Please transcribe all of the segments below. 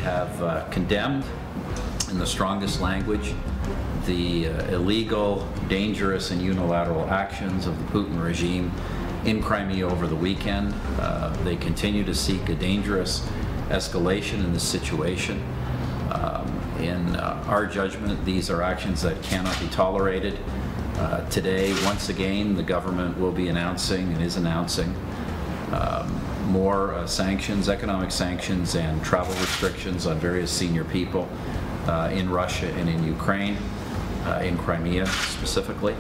have condemned in the strongest language the illegal, dangerous, and unilateral actions of the Putin regime in Crimea over the weekend. They continue to seek a dangerous escalation in this situation. In our judgment, these are actions that cannot be tolerated. Today, once again, the government will be announcing and is announcing more sanctions, economic sanctions, and travel restrictions on various senior people in Russia and in Ukraine, in Crimea specifically.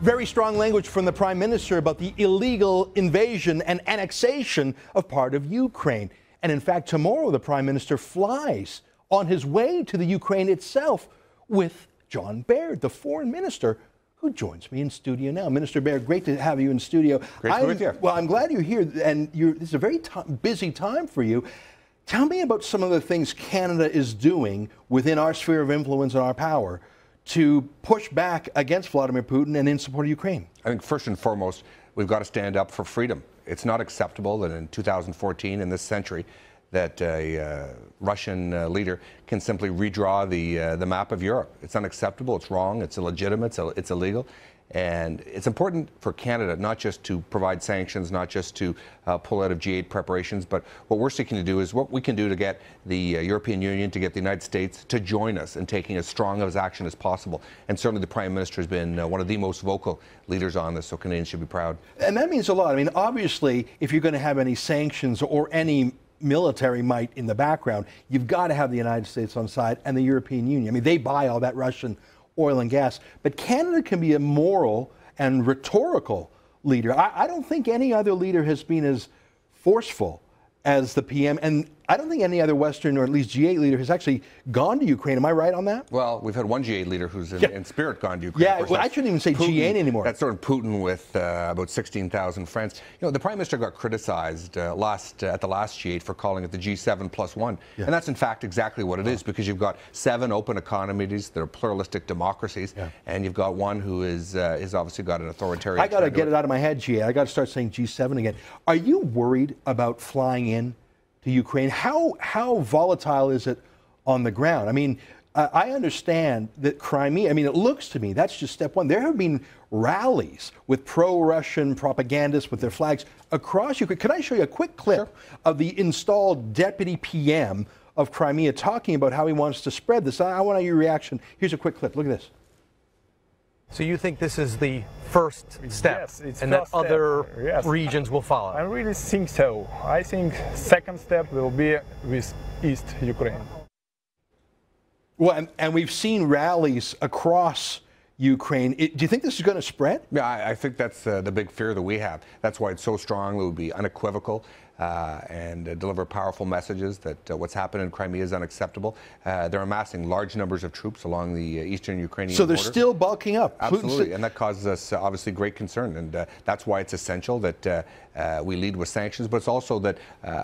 Very strong language from the Prime Minister about the illegal invasion and annexation of part of Ukraine. And in fact, tomorrow the Prime Minister flies on his way to the Ukraine itself with John Baird, the Foreign Minister, who joins me in studio now. Minister Baird, great to have you in studio. Great to be here. Well, I'm glad you're here, and this is a very busy time for you. Tell me about some of the things Canada is doing within our sphere of influence and our power to push back against Vladimir Putin and in support of Ukraine. I think first and foremost, we've got to stand up for freedom. It's not acceptable that in 2014, in this century, that a Russian leader can simply redraw the map of Europe. It's unacceptable, it's wrong, it's illegitimate, it's illegal. And it's important for Canada not just to provide sanctions, not just to pull out of G8 preparations, but what we're seeking to do is what we can do to get the European Union, to get the United States to join us in taking as strong of action as possible. And certainly the Prime Minister has been one of the most vocal leaders on this, so Canadians should be proud. And that means a lot. I mean, obviously, if you're going to have any sanctions or any military might in the background, you've got to have the United States on side and the European Union. I mean, they buy all that Russian oil and gas. But Canada can be a moral and rhetorical leader. I don't think any other leader has been as forceful as the PM, and I don't think any other Western or at least G8 leader has actually gone to Ukraine. Am I right on that? Well, we've had one G8 leader who's in spirit gone to Ukraine. Yeah, well, I shouldn't even say Putin, G8 anymore. That's sort of Putin with about 16,000 friends. You know, the Prime Minister got criticized at the last G8 for calling it the G7+1. Yeah. And that's in fact exactly what it is, because you've got 7 open economies that are pluralistic democracies, and you've got one who is obviously got an authoritarian. I got to get it out of my head, G8. I got to start saying G7 again. Are you worried about flying in to Ukraine? How volatile is it on the ground? I mean, I understand that Crimea, I mean, it looks to me, that's just step one. There have been rallies with pro-Russian propagandists with their flags across Ukraine. Can I show you a quick clip of the installed deputy PM of Crimea talking about how he wants to spread this? I want your reaction. Here's a quick clip. Look at this. So you think this is the first step, and that other regions will follow? I really think so. I think second step will be with East Ukraine. Well, and we've seen rallies across Ukraine. Do you think this is going to spread? Yeah, I think that's the big fear that we have. That's why it's so strong. It would be unequivocal and deliver powerful messages that what's happened in Crimea is unacceptable. They're amassing large numbers of troops along the eastern Ukrainian border. So they're still bulking up. Absolutely, and that causes us obviously great concern, and that's why it's essential that we lead with sanctions, but it's also that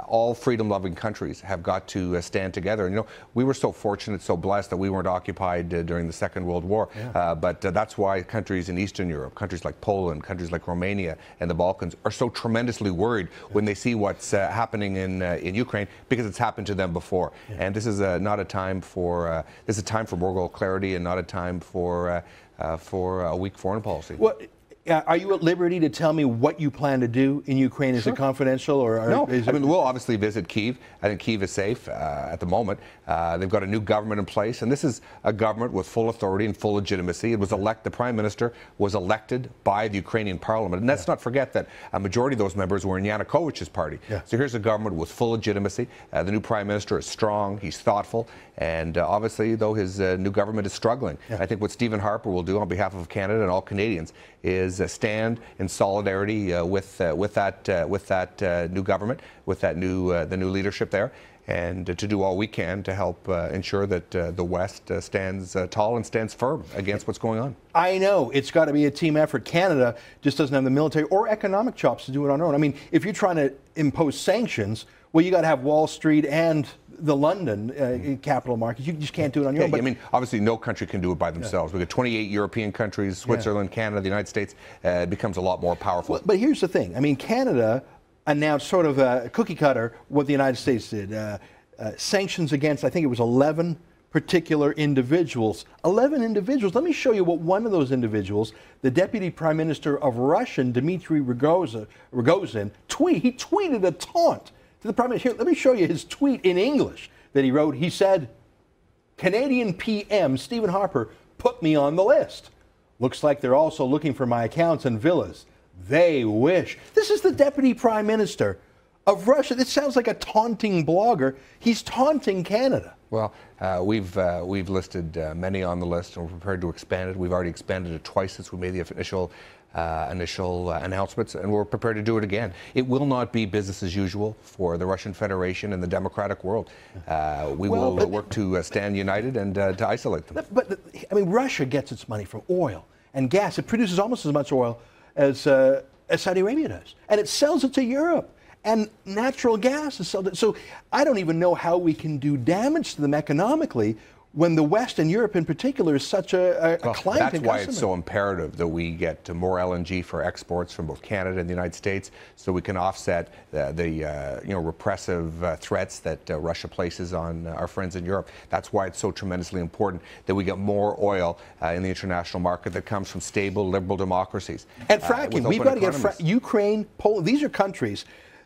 all freedom-loving countries have got to stand together. And, you know, we were so fortunate, so blessed that we weren't occupied during the Second World War, but that's why countries in Eastern Europe, countries like Poland, countries like Romania and the Balkans are so tremendously worried when they see what's happening in Ukraine, because it's happened to them before. And this is not a time for this is a time for moral clarity and not a time for a weak foreign policy. Well, are you at liberty to tell me what you plan to do in Ukraine? Is it confidential, or no? I mean, we'll obviously visit Kyiv. I think Kyiv is safe at the moment. They've got a new government in place, and this is a government with full authority and full legitimacy. It was the Prime Minister was elected by the Ukrainian Parliament, and let's not forget that a majority of those members were in Yanukovych's party. So here's a government with full legitimacy. The new Prime Minister is strong. He's thoughtful, and obviously, though his new government is struggling, I think what Stephen Harper will do on behalf of Canada and all Canadians is stand in solidarity with that new government, with that the new leadership there, and to do all we can to help ensure that the West stands tall and stands firm against what's going on. I know it's got to be a team effort. Canada just doesn't have the military or economic chops to do it on their own. I mean, if you're trying to impose sanctions, well, you got to have Wall Street and the London capital markets. You just can't do it on your own. But I mean, obviously, no country can do it by themselves. We've got 28 European countries, Switzerland, Canada, the United States. It becomes a lot more powerful. Well, but here's the thing. I mean, Canada announced sort of a cookie cutter what the United States did. sanctions against, I think it was 11 particular individuals. 11 individuals. Let me show you what one of those individuals, the Deputy Prime Minister of Russia, Dmitry Rogozin, he tweeted a taunt to the Prime Minister. Here, let me show you his tweet in English that he wrote. He said, "Canadian PM Stephen Harper put me on the list. Looks like they're also looking for my accounts and villas. They wish." This is the Deputy Prime Minister of Russia. This sounds like a taunting blogger. He's taunting Canada. Well, we've listed many on the list, and we're prepared to expand it. We've already expanded it twice since we made the initial announcements, and we're prepared to do it again. It will not be business as usual for the Russian Federation and the democratic world. We will work to stand united and to isolate them. But I mean, Russia gets its money from oil and gas. It produces almost as much oil as Saudi Arabia does, and it sells it to Europe. And natural gas is sold. So I don't even know how we can do damage to them economically when the West and Europe in particular is such a client. That's why it's so imperative that we get more LNG for exports from both Canada and the United States, so we can offset the repressive threats that Russia places on our friends in Europe. That's why it's so tremendously important that we get more oil in the international market that comes from stable, liberal democracies. And fracking, we've got to get Ukraine, Poland. These are countries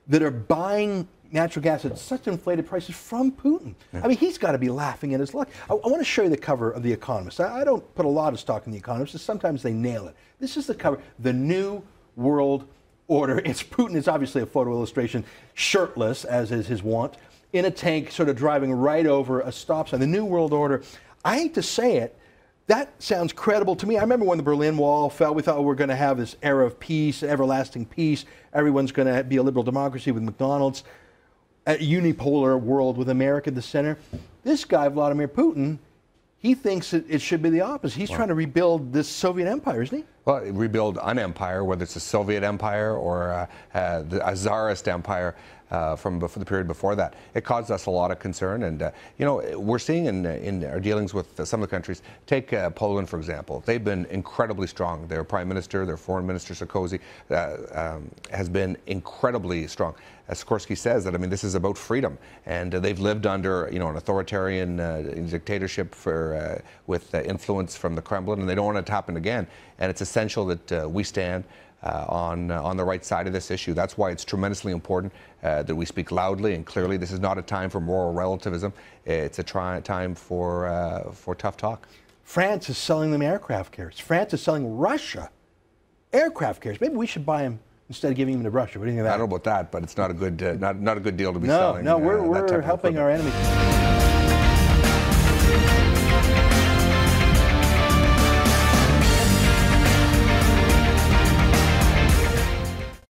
that are buying natural gas at such inflated prices from Putin. Yeah. I mean, he's got to be laughing at his luck. I want to show you the cover of The Economist. I don't put a lot of stock in The Economist, because sometimes they nail it. This is the cover, The New World Order. It's Putin. It's obviously a photo illustration, shirtless, as is his wont, in a tank, sort of driving right over a stop sign. The New World Order. I hate to say it, that sounds credible to me. I remember when the Berlin Wall fell, we thought we're going to have this era of peace, everlasting peace. Everyone's going to be a liberal democracy with McDonald's, a unipolar world with America at the center. This guy, Vladimir Putin, he thinks it should be the opposite. He's trying to rebuild this Soviet empire, isn't he? Well, rebuild an empire, whether it's the Soviet empire or a Tsarist empire from the period before that. It caused us a lot of concern, and we're seeing in our dealings with some of the countries. Take Poland, for example. They've been incredibly strong. Their prime minister, their foreign minister Sarkozy, has been incredibly strong. As Sikorsky says, that this is about freedom, and they've lived under an authoritarian dictatorship with influence from the Kremlin, and they don't want it to happen again. And it's essential that we stand on the right side of this issue. That's why it's tremendously important that we speak loudly and clearly. This is not a time for moral relativism. It's a time for tough talk. France is selling them aircraft carriers. France is selling Russia aircraft carriers. Maybe we should buy them instead of giving them to Russia. What do you think of that? I don't know about that, but it's not a good not a good deal to be selling. selling. No, we're helping our enemies.